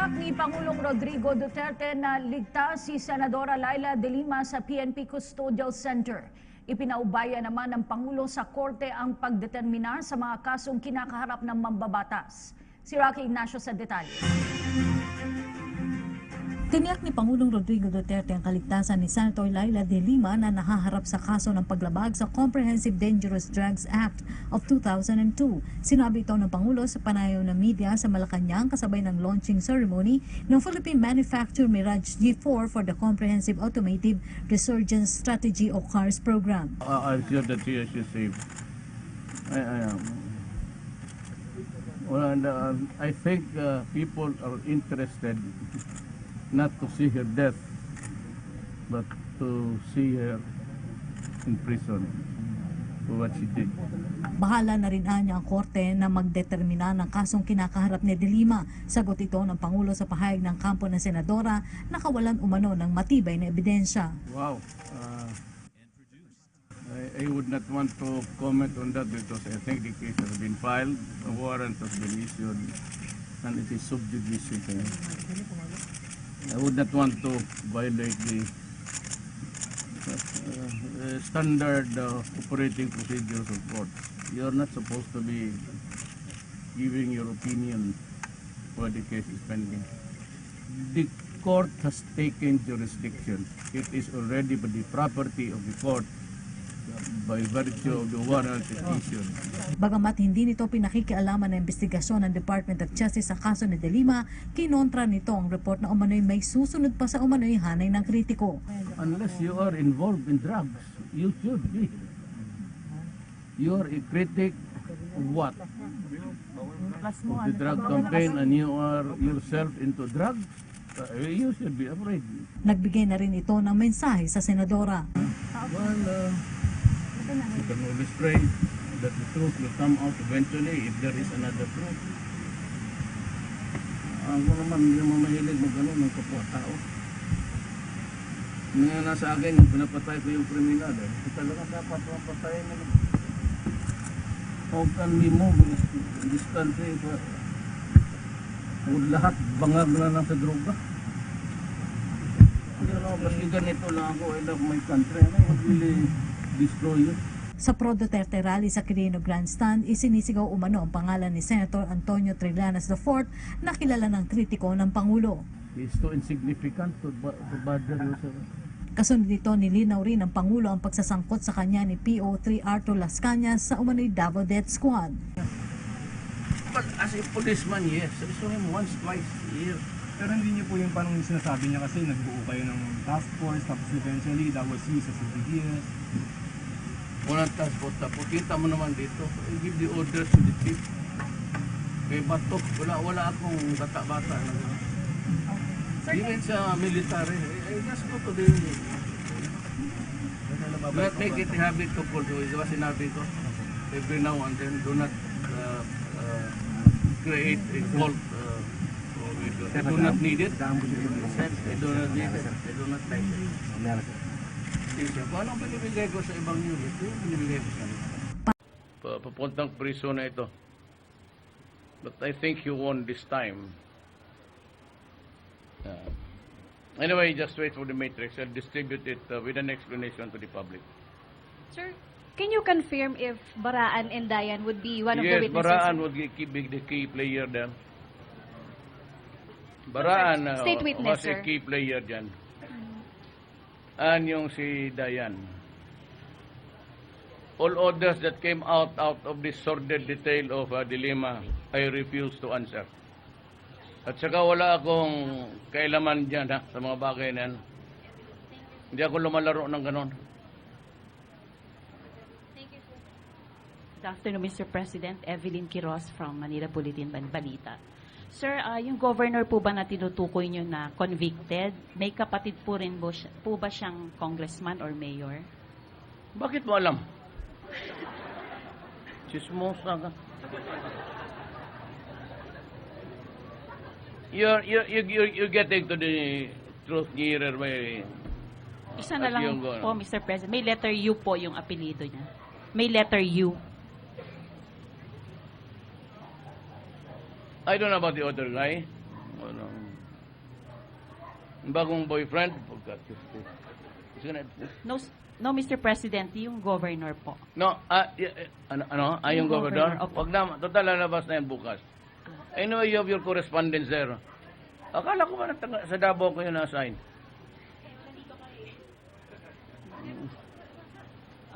Tiniyak ni Pangulong Rodrigo Duterte na ligtas si Senadora Laila de Lima sa PNP Custodial Center. Ipinaubaya naman ng Pangulo sa korte ang pagdetermina sa mga kasong kinakaharap ng mambabatas. Si Rocky Ignacio sa detalye. Tiniyak ni Pangulong Rodrigo Duterte ang kaligtasan ni Senator Laila de Lima na nahaharap sa kaso ng paglabag sa Comprehensive Dangerous Drugs Act of 2002. Sinabi ito ng Pangulo sa panayaw ng media sa Malacanang kasabay ng launching ceremony ng Philippine Manufactured Mirage G4 for the Comprehensive Automotive Resurgence Strategy o CARS program. I'm sure that she is safe. I am. Well, and, I think people are interested not to see her death, but to see her in prison for what she did. Bahala na rin niya ang korte na magdetermina ng kasong kinakaharap ni de Lima. Sagot ito ng Pangulo sa pahayag ng kampo ng senadora na kawalan umano ng matibay na ebidensya. Wow. I would not want to comment on that because I think the case has been filed, a warrant has been issued, and it is sub judice. I would not want to violate the standard operating procedures of court. You are not supposed to be giving your opinion while the case is pending. The court has taken jurisdiction. It is already the property of the court by virtue of the warrant issued. Bagamat hindi nito pinakikialaman ng investigasyon ng Department of Justice sa kaso ni de Lima, kinontra nito ang report na umano'y may susunod pa sa umano'y hanay ng kritiko. Unless you are involved in drugs, you should be. You are a critic of what? Of the drug campaign, and you are yourself into drugs? You should be afraid. Nagbigay na rin ito ng mensahe sa senadora. Well, we can always pray that the truth will come out eventually if there is another truth. Ako naman, hindi naman mahilig mag-ano ng kapwa-tao. Ngayon nasa akin, yung pinapatay ko yung kriminal. Talaga dapat mapatayin nila. How can we move in this country kung lahat bangag na lang sa droga? You know, kasi ganito lang ako, I love my country. I would really destroy it. Sa Pro-Duterte rally sa Quirino Grandstand, isinisigaw umano ang pangalan ni Senator Antonio Trillanes IV na kilala ng kritiko ng Pangulo. He is too insignificant to bother you, sir. Kasunod nito, nilinaw rin ng Pangulo ang pagsasangkot sa kanya ni PO3 Arthur Las Cañas sa umano'y Davao Death Squad. But as a policeman, yes. I saw him once, twice a year. Pero hindi niyo po yung parang sinasabi niya kasi nagbuo kayo ng task force tapos eventually that was used as a BDS. Walang transport. Tapos kita mo naman dito. I give the orders to the chief. Kay Batok, wala akong bata-bata. Even sa military, I just go to the... Not make it a habit to pull. Diba sinabi ko? Every now and then, do not create a cult. I do not need it. I do not need it. I do not like it. Kung anong binibigay ko sa ibang unit, yung binibigay ko sa kanila. Papuntang prison na ito. But I think you won this time. Anyway, just wait for the matrix. I'll distribute it with an explanation to the public. Sir, can you confirm if Baraan and Dayan would be one of the Yes, witnesses? Baraan would be the key player there. Baraan State witness, was a sir. key player dyan. And yung si Dayan. All orders that came out of this sordid detail of dilemma, I refuse to answer. At saka wala akong kailaman dyan sa mga bagay na yan. Hindi ako lumalaro ng ganon. Good afternoon, Mr. President. Evelyn Quiroz from Manila Bulletin Balita. Sir, yung governor po ba na tinutukoy nyo na convicted, may kapatid po rin po ba siyang congressman or mayor? Bakit mo alam? Chismosa ka. You're getting to the truth nearer by... Isa na lang po, Mr. President. May letter U po yung apelido niya. May letter U. I don't know about the other guy. bagong boyfriend. No, no, Mr. President, yung governor po. No, yung Yung gobernador? governor, opo. Wag na, total lalabas na yan bukas. Anyway, you have your correspondence there. Akala ko ba sa Davao ko yun na-assign?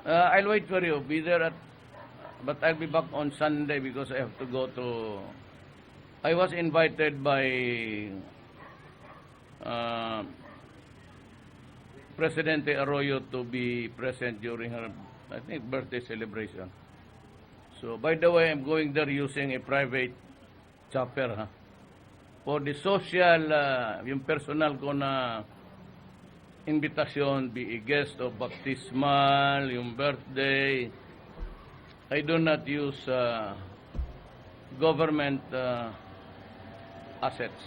I'll wait for you. Be there but I'll be back on Sunday because I have to go to... I was invited by Presidente Arroyo to be present during her, I think, birthday celebration. So, by the way, I'm going there using a private chopper, for the social, yung personal ko na invitation, be a guest of baptismal, yung birthday. I do not use government assets.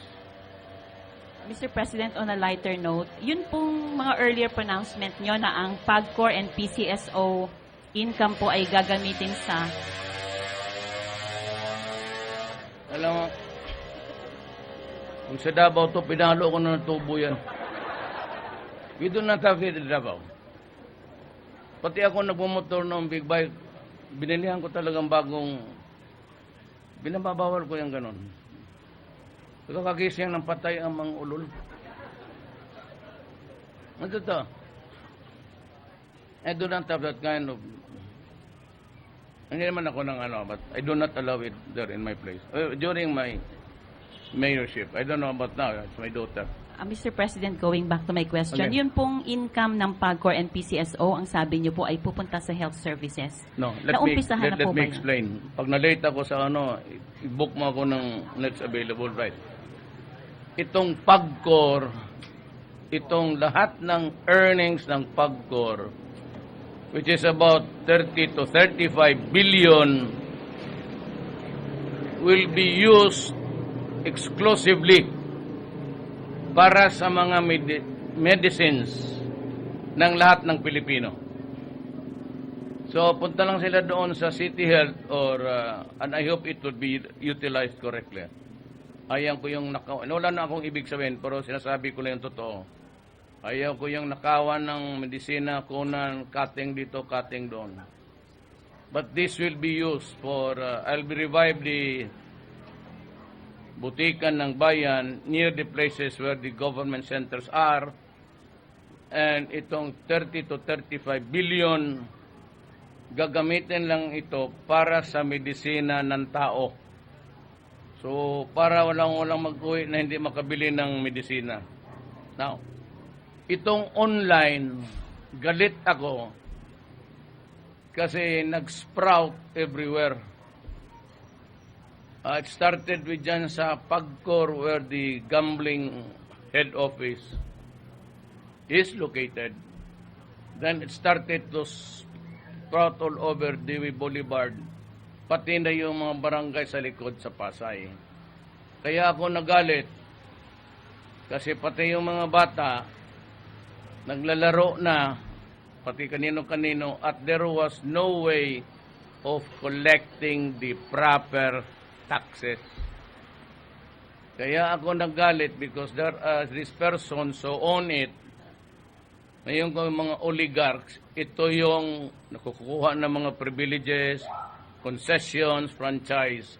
Mr. President, on a lighter note, yun pong mga earlier pronouncement nyo na ang PAGCOR and PCSO income po ay gagamitin sa... Alam mo, kung sa Davao to, pinalo ko na ng tubo yan. We do not have it in Davao. Pati ako nagmumotor ng big bike, binilihan ko talagang bagong... Binababawal ko yung ganon. Kagising ng patay ang mga ulol. Ano to? I do not have that kind of... Hindi naman ako ng but I do not allow it there in my place. During my mayorship. I don't know about now. It's my daughter. Mr. President, going back to my question, Okay. yun pong income ng PAGCOR and PCSO, ang sabi niyo po ay pupunta sa health services. No, let Naumpisahan na po me ba yun? explain. Pag na-late ako sa i-book mo ako ng next available ride. Itong PAGCOR, itong lahat ng earnings ng PAGCOR, which is about 30 to 35 billion, will be used exclusively para sa mga medicines ng lahat ng Pilipino. So, punta lang sila doon sa City Health and I hope it would be utilized correctly. Ayaw ko yung wala na akong ibig sabihin, pero sinasabi ko lang yung totoo. Ayaw ko yung nakawan ng medisina, kunan, cutting dito, cutting doon. But this will be used for, I'll be revive the butikan ng bayan near the places where the government centers are. And itong 30 to 35 billion, gagamitin lang ito para sa medisina ng tao. So, para walang mag-uwi na hindi makabili ng medisina. Now, itong online, galit ako kasi nag-sprout everywhere. It started with dyan sa PAGCOR where the gambling head office is located. Then it started to sprout all over Dewey Boulevard, pati na yung mga barangay sa likod sa Pasay. Kaya ako nagalit kasi pati yung mga bata naglalaro na, pati kanino-kanino, at there was no way of collecting the proper taxes. Kaya ako nagalit because there are these persons who own it. Ngayon ko mga oligarchs, ito yung nakukuha ng mga privileges, concessions, franchise.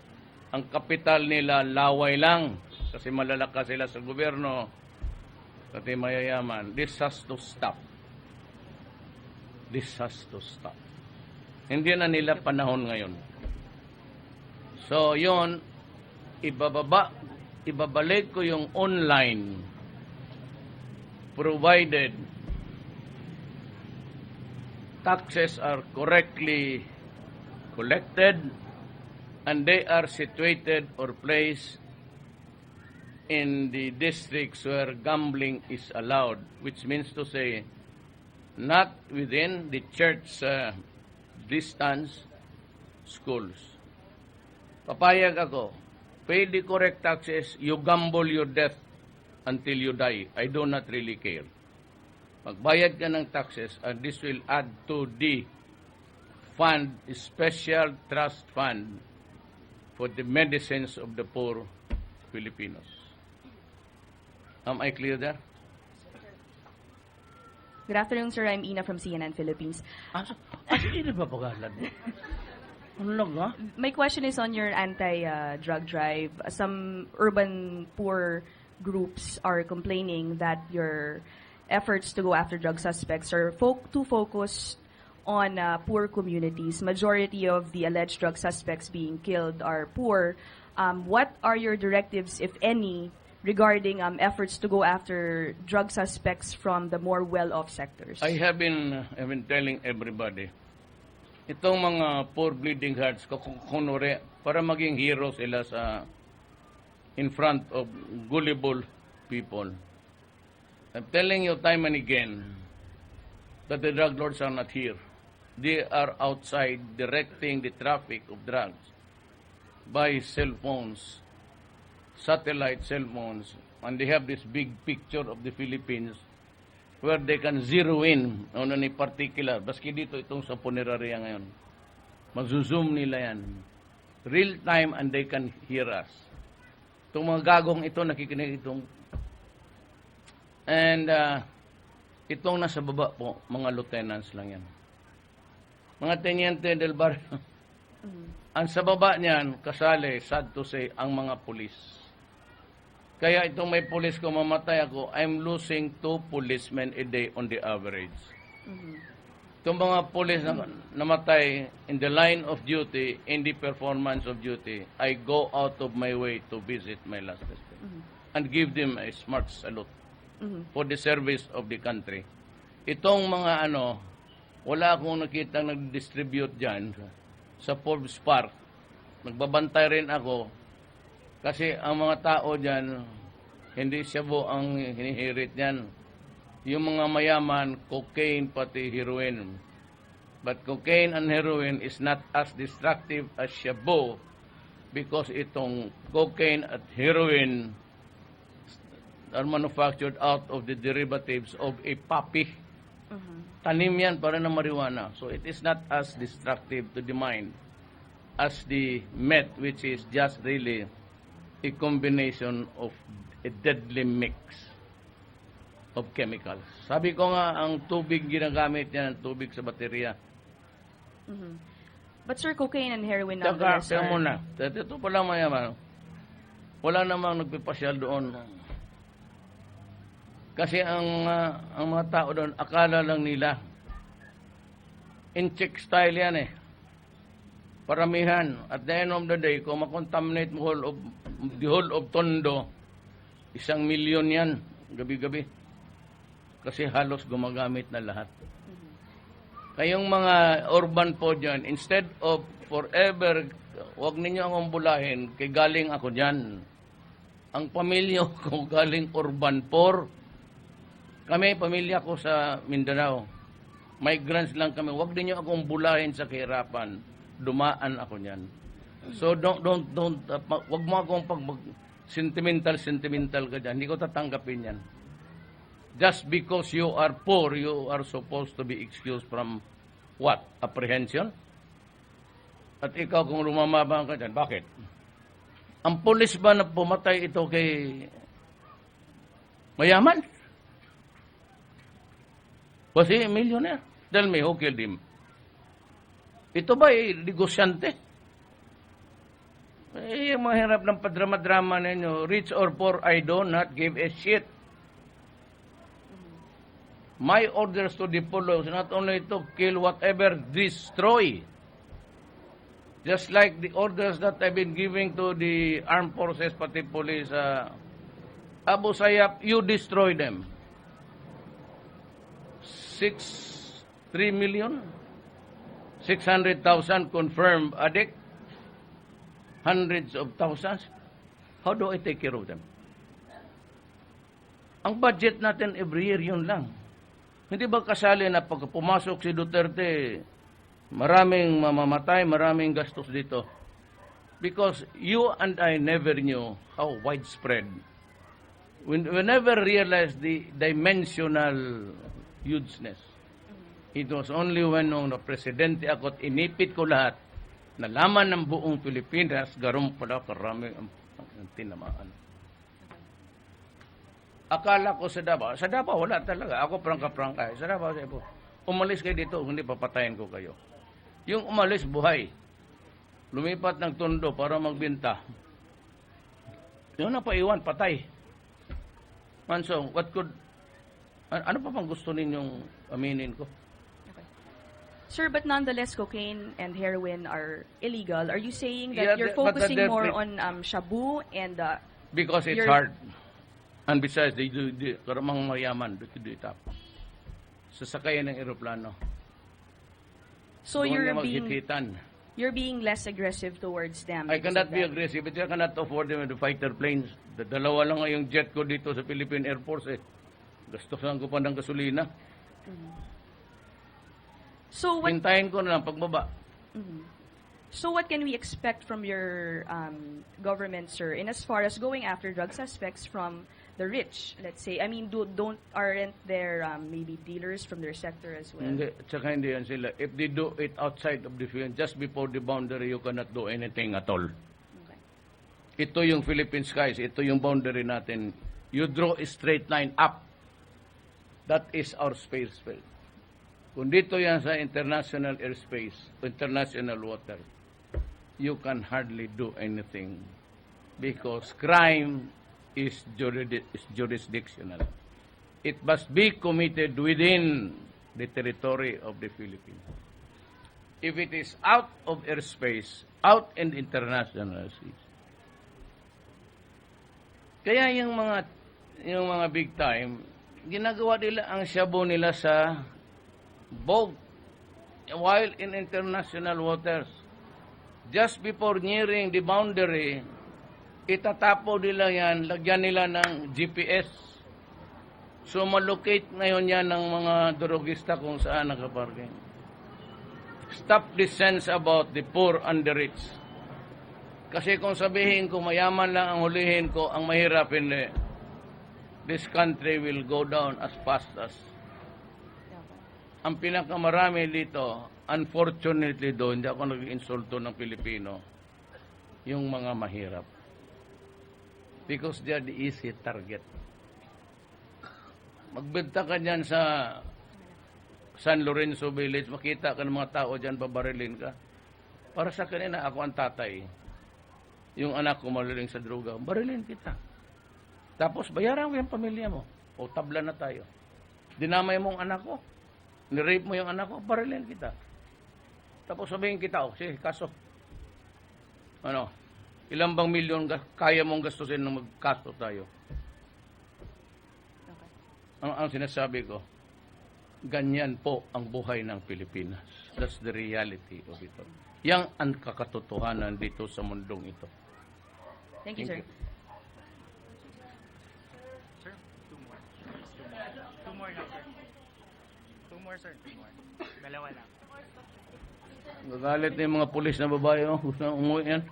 Ang kapital nila laway lang kasi malalakas sila sa gobyerno. Pati mayayaman. This has to stop. This has to stop. Hindi na nila panahon ngayon. So, yun, ibabalik ko yung online provided taxes are correctly collected and they are situated or placed in the districts where gambling is allowed, which means to say, not within the church distance schools. Papayag ako, pay the correct taxes, you gamble your death until you die. I do not really care. Magbayad ka ng taxes and this will add to the fund, special trust fund for the medicines of the poor Filipinos. Am I clear there? Good afternoon, sir. I'm Ina from CNN Philippines. Hindi ba pagalan mo? Ano lang ha? My question is on your anti-drug drive. Some urban poor groups are complaining that your efforts to go after drug suspects are too focused on poor communities. Majority of the alleged drug suspects being killed are poor. What are your directives, if any, regarding efforts to go after drug suspects from the more well-off sectors? I have been telling everybody, itong mga poor bleeding hearts, kunwari, para maging hero sila in front of gullible people. I'm telling you time and again that the drug lords are not here. They are outside directing the traffic of drugs by cell phones, satellite cell phones, and they have this big picture of the Philippines where they can zero in on any particular. Baski dito itong sa punerarya ngayon. Magzo-zoom nila yan. Real time and they can hear us. Itong mga gagong ito, nakikinig itong. And itong nasa baba po, mga lieutenants lang yan. Mga Teniente del Barrio. Ang sa baba niyan, kasali, sad to say, ang mga pulis. Kaya itong may pulis ko mamatay ako, I'm losing 2 policemen a day on the average. Itong mga pulis na namatay in the line of duty, in the performance of duty, I go out of my way to visit my last respect and give them a smart salute for the service of the country. Itong mga wala akong nakitang nag-distribute dyan sa Forbes Park. Nagbabantay rin ako kasi ang mga tao dyan, hindi Shabu ang hinihirit niyan. Yung mga mayaman, cocaine pati heroin. But cocaine and heroin is not as destructive as Shabu because itong cocaine at heroin are manufactured out of the derivatives of a poppy. Tanim yan para na marijuana. So it is not as destructive to the mind as the meth, which is just really a combination of a deadly mix of chemicals. Sabi ko nga, ang tubig ginagamit niya, ang tubig sa baterya. But sir, cocaine and heroin Taka, nonetheless kaya are... muna. Ito pala mayaman. Wala namang nagpipasyal doon. Kasi ang mga tao doon, akala lang nila, in-check style yan eh. Paramihan. At the end of the day, kung makontaminate mo the whole of Tondo, 1 milyon yan, gabi-gabi. Kasi halos gumagamit na lahat. Kayong mga urban po dyan, instead of forever, huwag ninyo akong bulahin, kay galing ako dyan. Ang pamilya ko galing urban poor. Kami, pamilya ko sa Mindanao. Migrants lang kami. Huwag ninyo akong bulahin sa kahirapan. Dumaan ako niyan. So wag mo akong sentimental ka dyan. Hindi ko tatanggapin yan. Just because you are poor, you are supposed to be excused from what? Apprehension? At ikaw kung lumamabang ka dyan, bakit? Ang pulis ba na pumatay ito kay mayaman? Was he a millionaire? Tell me, who killed him? Ito ba negosyante? Mahirap ng padrama-drama ninyo. Rich or poor, I do not give a shit. My orders to the police, not only to kill whatever, destroy. Just like the orders that I've been giving to the armed forces, pati police, Abu Sayyaf, you destroy them. 3 million? 600,000 confirmed addict, hundreds of thousands. How do I take care of them? Ang budget natin every year, yun lang. Hindi ba kasali na pag pumasok si Duterte, maraming mamamatay, maraming gastos dito? Because you and I never knew how widespread. We never realized the dimensional hugeness. It was only when nung presidente ako at inipit ko lahat, nalaman ng buong Pilipinas, garum pala karami ang tinamaan. Akala ko sa Davao wala talaga. Ako prangka-prangka. Sa Davao, sabi po, umalis kayo dito, hindi papatayin ko kayo. Yung umalis, buhay. Lumipat ng Tondo para magbenta. Yung napaiwan, patay. Mansong, ano pa bang gusto ninyong aminin ko? Sir, but nonetheless, cocaine and heroin are illegal. Are you saying that Yeah, you're but focusing they're more free. on shabu and Because it's You're- hard. And besides, karamang mayaman, do it up. Sasakayan ng eroplano. so Doon na maghititan. you're being less aggressive towards them? I because cannot of be that? aggressive, but I cannot afford them with the fighter planes. Dalawa lang nga yung jet ko dito sa Philippine Air Force eh. Gastusan ko pa ng gasolina. So what Hintayin ko na lang pagbaba. So what can we expect from your government, sir, in as far as going after drug suspects from the rich, let's say? I mean, aren't there maybe dealers from their sector as well? Hindi, tsaka hindi yan sila. If they do it outside of the field, just before the boundary, you cannot do anything at all. Okay. Ito yung Philippine skies, ito yung boundary natin. You draw a straight line up. That is our space field. Kung dito yan sa international airspace, international water, you can hardly do anything because crime is jurisdictional. It must be committed within the territory of the Philippines. If it is out of airspace, out in international seas. Kaya yung mga big time, ginagawa nila ang shabu nila sa boat while in international waters. Just before nearing the boundary, itatapo nila yan, lagyan nila ng GPS. So, malocate ngayon yan ng mga drogista kung saan nakaparking. Stop the sense about the poor and the rich. Kasi kung sabihin ko, mayaman lang ang hulihin ko, ang mahirap hindi, this country will go down as fast as. Ang pinakamarami dito, unfortunately doon, hindi ako nag-insulto ng Pilipino, yung mga mahirap. Because they are the easy target. Magbenta ka dyan sa San Lorenzo Village, makita ka ng mga tao dyan, babarilin ka. Para sa kanina, ako ang tatay. Yung anak ko maluling sa droga, barilin kita. Tapos bayaran mo yung pamilya mo. O tabla na tayo. Dinamay mo ang anak ko. Nirape mo yung anak ko, barilin kita. Tapos sabihin kita, sige, kaso. Ano? Ilang bang milyon kaya mong gastusin nung magkaso tayo? Okay. Ang sinasabi ko, ganyan po ang buhay ng Pilipinas. That's the reality of it. Yang ang kakatotohanan dito sa mundong ito. Thank you, sir. Sir, two more, sir. Two more, sir. Dalawa lang. Gagalit na yung mga pulis na babae. Gusto na umuwi yan.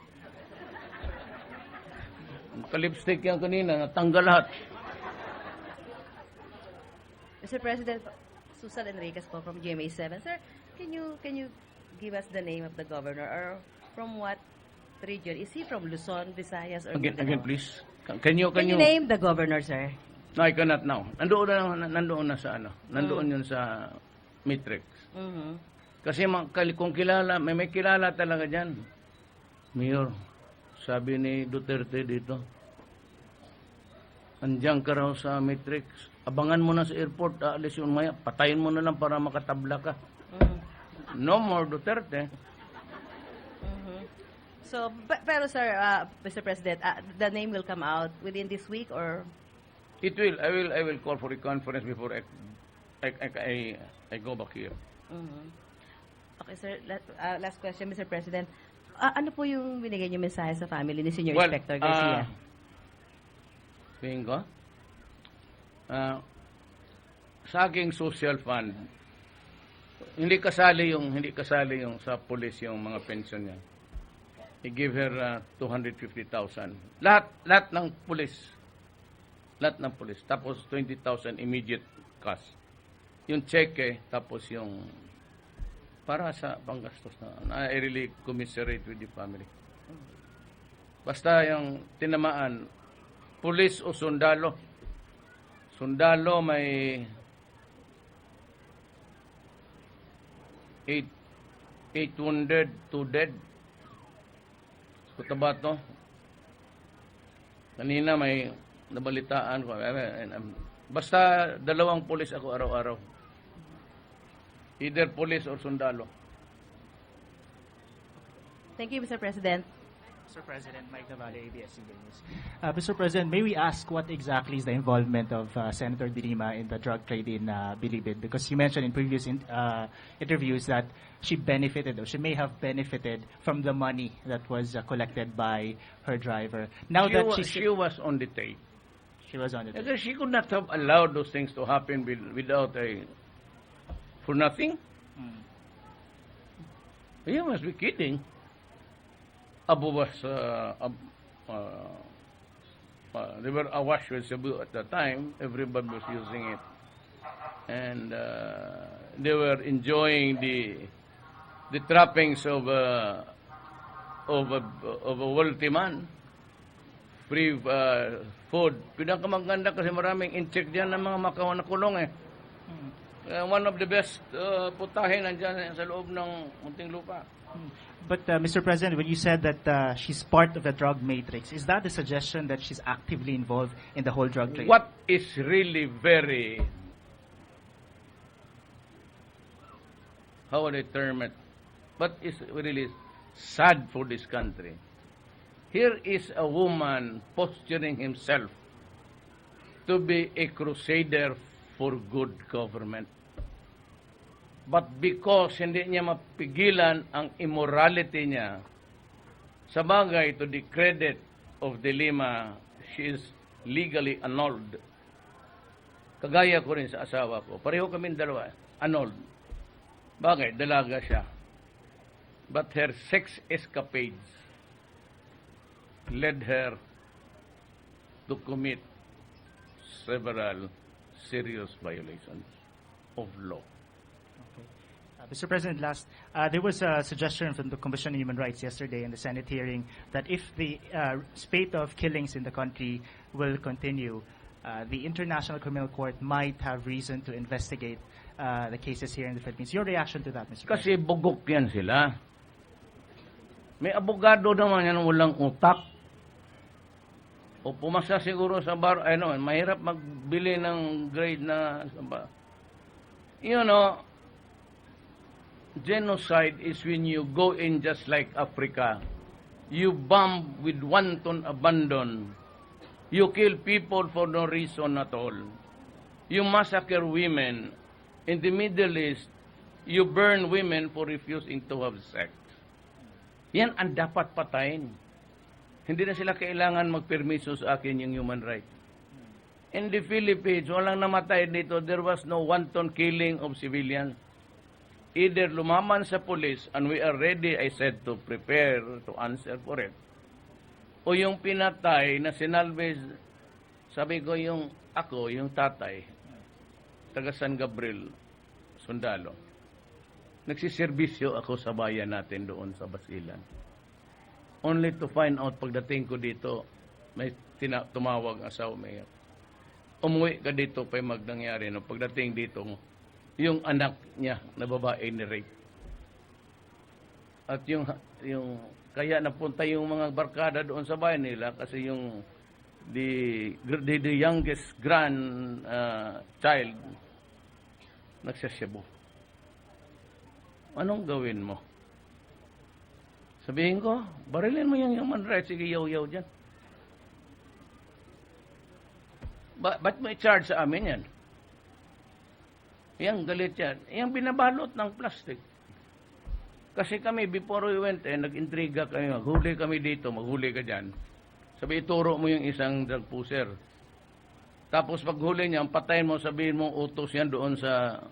Kalipstick yan kanina. Natanggal lahat. Mr. President, Susan Enriquez po from GMA7. Sir, can you give us the name of the governor or from what region? Is he from Luzon, Visayas, or Again, Mindanao? please. Can you name the governor, sir? No, I cannot now. Nandoon na sa ano. Nandoon yun sa Matrix. Mm-hmm. Kasi kung kilala, may kilala talaga dyan. Mayor, sabi ni Duterte dito, andiyan ka raw sa Matrix. Abangan mo na sa airport, aalis yun maya. Patayin mo na lang para makatabla ka. No more Duterte. So, pero sir, Mr. President, the name will come out within this week or? It will. I will call for a conference before I go back here. Mm-hmm. Okay, sir. Last question, Mr. President. Ano po yung binigay niyo mensahe sa family ni Senior Inspector Garcia? Tingin ko, sa aking social fund, hindi kasali yung sa police yung mga pension niya. I give her 250,000. Lahat ng police. Tapos 20,000 immediate cash. Yung cheque, tapos yung para sa panggastos na I really commiserate with the family. Basta yung tinamaan, pulis o sundalo, Sundalo may 8 wounded, 2 dead. Cotabato. Kanina may nabalitaan ko. Basta 2 pulis ako araw-araw. Either police or sundalo. Thank you, Mr. President. Mr. President, Mike Navarre, ABS-CBN News. Mr. President, may we ask what exactly is the involvement of Senator De Lima in the drug trade in Bilibid? Because you mentioned in previous interviews that she benefited, or she may have benefited from the money that was collected by her driver. Now She was on the tape. she was on it. Because she could not have allowed those things to happen without for nothing. You must be kidding. Abu was, they were awash with Cebu at the time. Everybody was using it. And they were enjoying the trappings of a wealthy man. Free food. Pinakamaganda kasi maraming in-check dyan ng mga Macau na kulong eh. One of the best putahe nandyan sa loob ng Muntinlupa. But Mr. President, when you said that she's part of the drug matrix, is that the suggestion that she's actively involved in the whole drug trade? What is really very, how would I term it? What is really sad for this country? Here is a woman posturing himself to be a crusader for good government. But because hindi niya mapigilan ang immorality niya, sa bagay, to the credit of De Lima, she is legally annulled. Kagaya ko rin sa asawa ko. Pareho kaming dalawa, annulled. Bagay, dalaga siya. But her sex escapades led her to commit several serious violations of law. Mr. President, last, there was a suggestion from the Commission on Human Rights yesterday in the Senate hearing that if the spate of killings in the country will continue, the International Criminal Court might have reason to investigate the cases here in the Philippines. Your reaction to that, Mr. Kasi President? bugok yan sila. May abogado naman yan walang utak. O pumasa siguro sa bar, mahirap magbili ng grade na, you know, genocide is when you go in just like Africa. You bomb with wanton abandon. You kill people for no reason at all. You massacre women. In the Middle East, you burn women for refusing to have sex. Yan ang dapat patayin. Hindi na sila kailangan magpermiso sa akin yung human right. In the Philippines, walang namatay dito. There was no wanton killing of civilians. Either lumaman sa police, and we are ready, I said, to prepare to answer for it. O yung pinatay na sinalvage, sabi ko yung tatay, taga San Gabriel, sundalo. Nagsiservisyo ako sa bayan natin doon sa Basilan. Only to find out pagdating ko dito, may tumawag asawa mayor. Umuwi ka dito pa magnangyari. No? Pagdating dito, yung anak niya na babae ni rape. At yung kaya napunta yung mga barkada doon sa bayan nila kasi yung the youngest child nagsasyabu. Anong gawin mo? Sabihin ko, barilin mo yung human rights, sige yaw-yaw dyan. Ba't mo i-charge sa amin yan? Yang galit yan. Yang binabalot ng plastic. Kasi kami, before we went, nag-intriga kami, maghuli kami dito, maghuli ka dyan. Sabi, ituro mo yung isang drug pusher. Tapos paghuli niya, patayin mo, sabihin mo, utos yan doon sa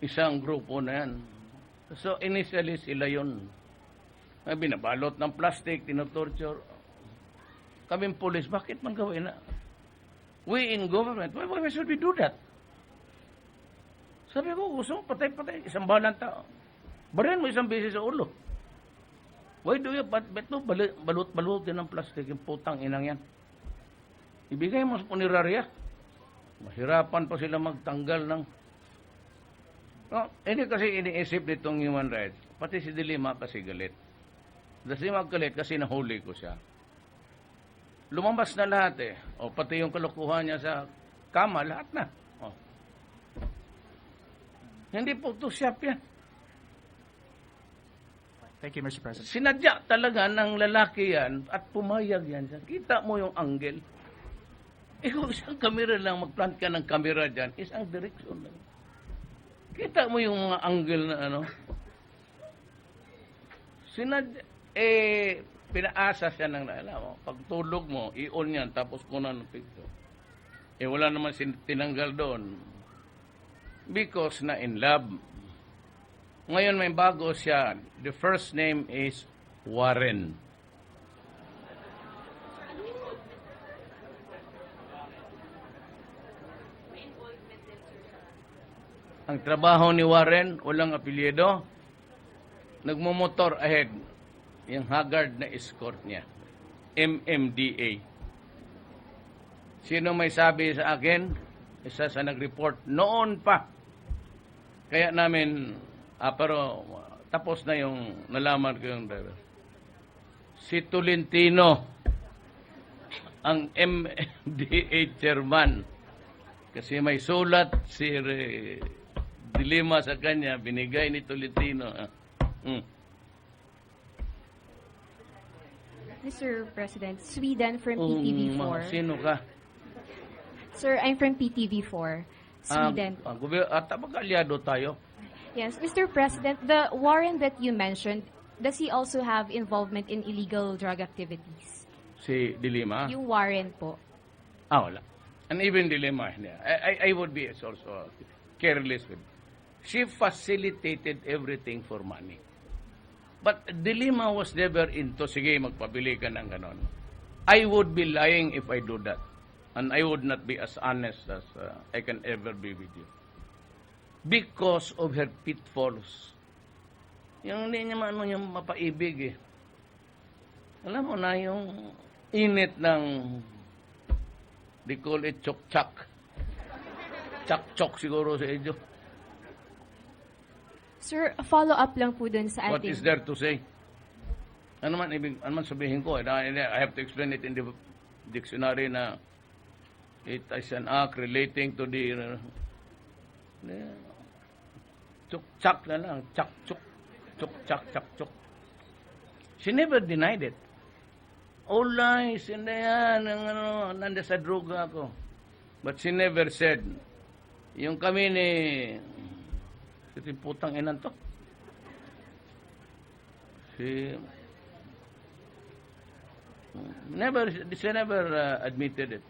isang grupo na yan. So, initially, sila yun. Binabalot ng plastic, tinotorture. Kaming police, bakit man gawin na? We in government, why should we do that? Sabi ko, gusto mo, patay-patay, isang balang tao. Barin mo isang beses sa ulo. Why do you, ba't mo balot-balutin ng plastic, yung putang inang yan? Ibigay mo sa punerarya. Mahirapan pa sila magtanggal ng... No, hindi kasi iniisip nitong human rights. Pati si De Lima kasi galit. Kasi magalit kasi nahuli ko siya. Lumabas na lahat eh. O pati yung kalokohan niya sa kama, lahat na. O. Hindi Photoshop yan. Thank you, Mr. President. Sinadya talaga ng lalaki yan at pumayag yan. Kita mo yung angle. Ikaw isang kamera lang, mag-plant ka ng kamera dyan, isang direksyon lang. Kita mo yung mga angle na ano. Sinadya, pinaasa siya ng alam mo. Pagtulog mo, i-on yan, tapos kunan ng picture. Wala naman tinanggal doon. Because na in love. Ngayon may bago siya. The first name is Warren. Ang trabaho ni Warren, walang apelyido. Nagmumotor ahead. Yung haggard na escort niya. MMDA. Sino may sabi sa akin? Isa sa nag-report noon pa. Kaya namin, pero tapos na yung nalaman ko yung driver. Si Tolentino, ang MMDA chairman. Kasi may sulat si De Lima sa kanya, binigay ni Tolentino. Mr. President, Sweden from PTV4. Sino ka? Sir, I'm from PTV4, Sweden. Mag-aliado tayo. Yes, Mr. President, the Warren that you mentioned, does he also have involvement in illegal drug activities? Si De Lima? Yung Warren po. Wala. And even De Lima, I would be also careless with. She facilitated everything for money. But De Lima was never into, sige, magpabili ka ng ganon. I would be lying if I do that. And I would not be as honest as I can ever be with you. Because of her pitfalls. Yung hindi niya yung mapaibig eh. Alam mo na yung init ng, they call it chok-chak. Chak-chok siguro sa inyo. Sir, follow-up lang po dun sa ating... What is there to say? Ano man sabihin ko? I have to explain it in the dictionary na it is an act relating to the chuk-chak na lang. Chak-chuk. Chuk-chak, chak-chuk. She never denied it. All lies, hindi yan. Nanda sa droga ako. But she never said, yung kami ni... Kasi putang inan to. She never admitted it.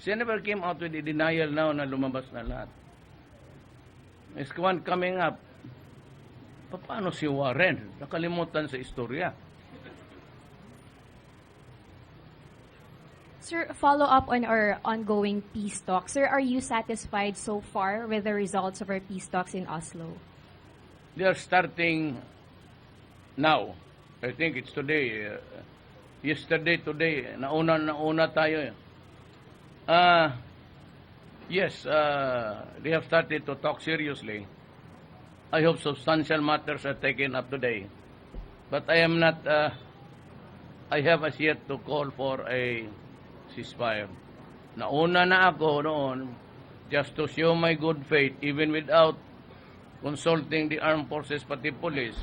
She never came out with a denial now na lumabas na lahat. Is one coming up. Paano si Warren? Nakalimutan sa istorya. Sir, follow up on our ongoing peace talks. Sir, are you satisfied so far with the results of our peace talks in Oslo? They are starting now. I think it's today. Yesterday, today. Nauna tayo. Yes, they have started to talk seriously. I hope substantial matters are taken up today. But I am not, I have as yet to call for a ceasefire. Nauna na ako noon just to show my good faith even without consulting the armed forces pati police.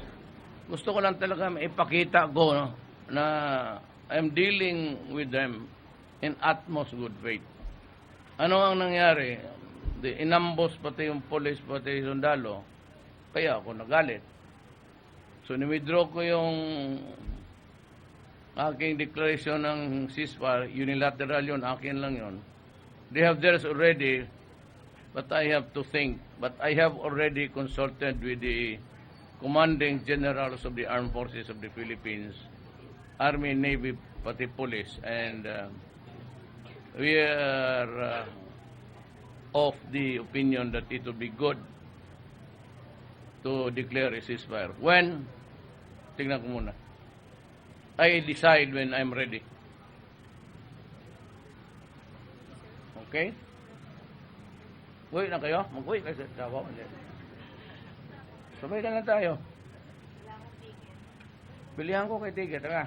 Gusto ko lang talaga ipakita ko na I'm dealing with them in utmost good faith. Ano ang nangyari? Inambos pati yung police pati yung sundalo. Kaya ako nagalit. So ni-withdraw ko yung aking declaration ng ceasefire, unilateral yun, akin lang yun. They have theirs already, but I have to think. But I have already consulted with the commanding generals of the armed forces of the Philippines, Army, Navy, pati police, and we are of the opinion that it will be good to declare a ceasefire. When? Tingnan ko muna. I decide when I'm ready. Okay? Uwi na kayo? Mag-uwi kayo sa Davao. Sabay ka lang tayo. Bilihan ko kay ticket, tara.